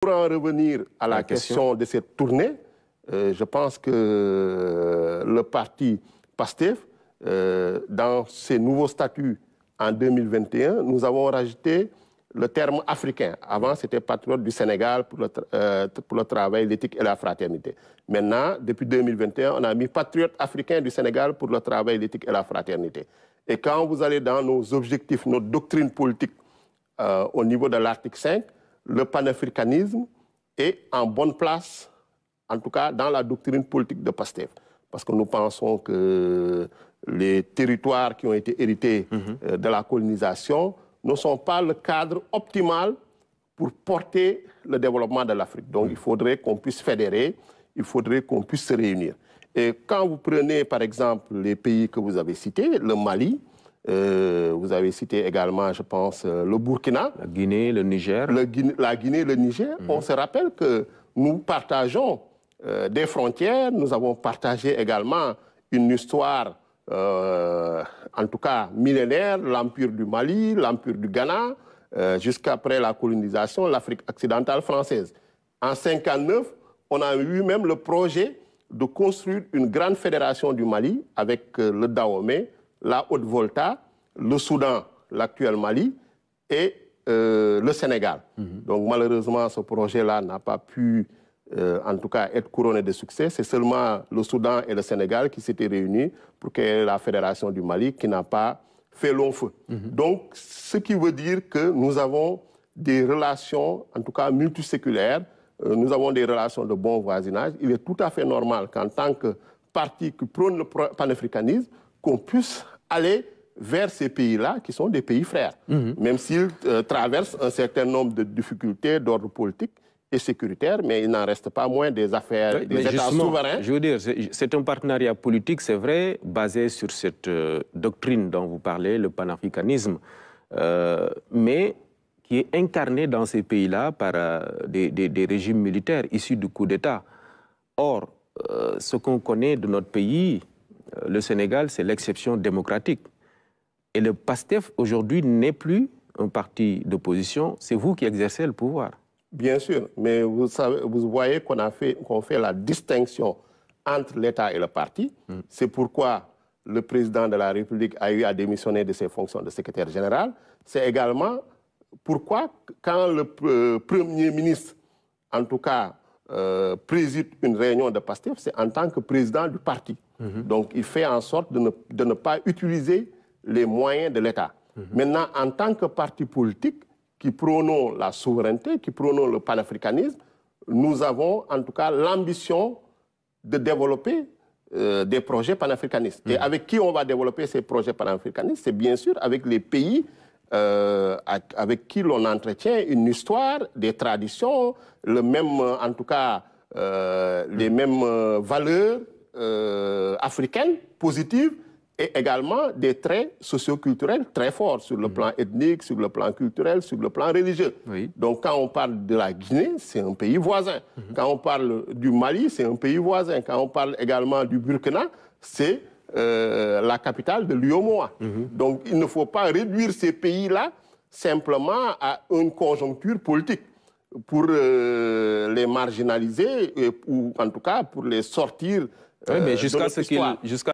Pour en revenir à la question de cette tournée, je pense que le parti PASTEF, dans ses nouveaux statuts en 2021, nous avons rajouté le terme africain. Avant, c'était patriote du Sénégal pour le travail, l'éthique et la fraternité. Maintenant, depuis 2021, on a mis patriote africain du Sénégal pour le travail, l'éthique et la fraternité. Et quand vous allez dans nos objectifs, notre doctrine politique au niveau de l'article 5, le panafricanisme est en bonne place, en tout cas dans la doctrine politique de PASTEF. Parce que nous pensons que les territoires qui ont été hérités de la colonisation ne sont pas le cadre optimal pour porter le développement de l'Afrique. Donc il faudrait qu'on puisse fédérer, il faudrait qu'on puisse se réunir. Et quand vous prenez par exemple les pays que vous avez cités, le Mali, vous avez cité également, je pense, le Burkina. La Guinée, le Niger. La Guinée, le Niger. On se rappelle que nous partageons des frontières, nous avons partagé également une histoire, en tout cas millénaire, l'Empire du Mali, l'Empire du Ghana, jusqu'après la colonisation, l'Afrique occidentale française. En 1959, on a eu même le projet de construire une grande fédération du Mali avec le Dahomey, la Haute-Volta, le Soudan, l'actuel Mali, et le Sénégal. Donc malheureusement, ce projet-là n'a pas pu, en tout cas, être couronné de succès. C'est seulement le Soudan et le Sénégal qui s'étaient réunis pour créer la Fédération du Mali, qui n'a pas fait long feu. Donc, ce qui veut dire que nous avons des relations, en tout cas multiséculaires, nous avons des relations de bon voisinage. Il est tout à fait normal qu'en tant que parti qui prône le panafricanisme, qu'on puisse aller vers ces pays-là, qui sont des pays frères, même s'ils traversent un certain nombre de difficultés d'ordre politique et sécuritaire, mais il n'en reste pas moins des affaires, des États souverains. Je veux dire, c'est un partenariat politique, c'est vrai, basé sur cette doctrine dont vous parlez, le panafricanisme, mais qui est incarné dans ces pays-là par des régimes militaires issus du coup d'État. Or, ce qu'on connaît de notre pays, le Sénégal, c'est l'exception démocratique. Et le PASTEF, aujourd'hui, n'est plus un parti d'opposition, c'est vous qui exercez le pouvoir. Bien sûr, mais vous voyez qu'on fait la distinction entre l'État et le parti. C'est pourquoi le président de la République a eu à démissionner de ses fonctions de secrétaire général. C'est également pourquoi, quand le Premier ministre, en tout cas, préside une réunion de PASTEF, c'est en tant que président du parti. Donc, il fait en sorte de ne pas utiliser les moyens de l'État. Maintenant, en tant que parti politique, qui prônons la souveraineté, qui prônons le panafricanisme, nous avons en tout cas l'ambition de développer des projets panafricanistes. Et avec qui on va développer ces projets panafricanistes? C'est bien sûr avec les pays avec qui l'on entretient une histoire, des traditions, le même, en tout cas, les mêmes valeurs africaines positives et également des traits socioculturels très forts sur le plan ethnique, sur le plan culturel, sur le plan religieux. Donc quand on parle de la Guinée, c'est un pays voisin. Quand on parle du Mali, c'est un pays voisin. Quand on parle également du Burkina, c'est la capitale de l'UEMOA. Donc il ne faut pas réduire ces pays-là simplement à une conjoncture politique pour les marginaliser ou en tout cas pour les sortir mais jusqu'à